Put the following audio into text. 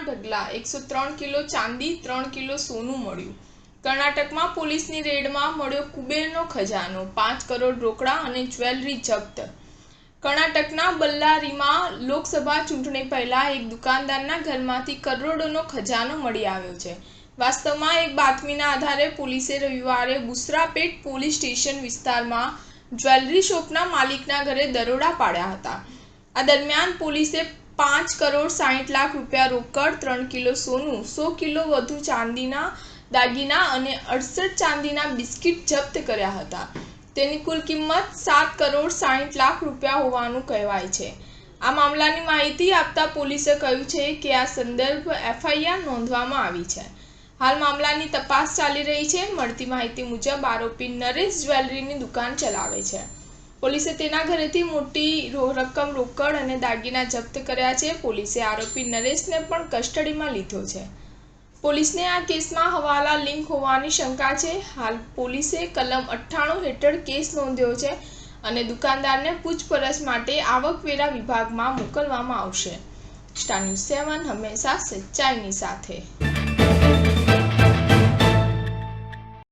ઢગલા 103 કિલો ચાંદી 3 કિલો સોનું મળ્યું। કર્ણાટકમાં પોલીસની રેડમાં મળ્યો કુબેરનો ખજાનો, 5 કરોડ રોકડા અને જ્વેલરી જપ્ત। કર્ણાટકના બલ્લારીમાં લોકસભા ચૂંટણી પહેલા એક દુકાનદારના ઘરમાંથી કરોડોનો ખજાનો મળી આવ્યો છે। વાસ્તવમાં એક બાતમીના આધારે પોલીસે રવિવારે બુસરાપેટ પોલીસ સ્ટેશન વિસ્તારમાં જ્વેલરી શોપના માલિકના ઘરે દરોડા પાડ્યા હતા। આ દરમિયાન પોલીસે 5 કરોડ 60 લાખ રૂપિયા રોકડ, 3 કિલો સોનું, 100 કિલો વધુ ચાંદીના દાગીના અને 68 ચાંદીના બિસ્કિટ જપ્ત કર્યા હતા। તેની કુલ કિંમત 7 કરોડ 60 લાખ રૂપિયા હોવાનું કહેવાય છે। આ મામલાની માહિતી આપતા પોલીસે કહ્યું છે કે આ સંદર્ભ FIR નોંધવામાં આવી છે। હાલ મામલાની તપાસ ચાલી રહી છે। મળતી માહિતી મુજબ આરોપી નરેશ જ્વેલરીની દુકાન ચલાવે છે। પોલીસે તેના ઘરેથી મોટી રકમ રોકડ અને દાગીના જપ્ત કર્યા છે। પોલીસે આરોપી નરેશને પણ કસ્ટડીમાં લીધો છે। પોલીસને આ કેસમાં હવાલા લિંક હોવાની શંકા છે। હાલ પોલીસે કલમ 98 હેઠળ કેસ નોંધ્યો છે અને દુકાનદારને પૂછપરછ માટે આવકવેરા વિભાગમાં મોકલવામાં આવશે। સ્ટાર ન્યૂઝ 7 હંમેશા સચ્ચાઈની સાથે।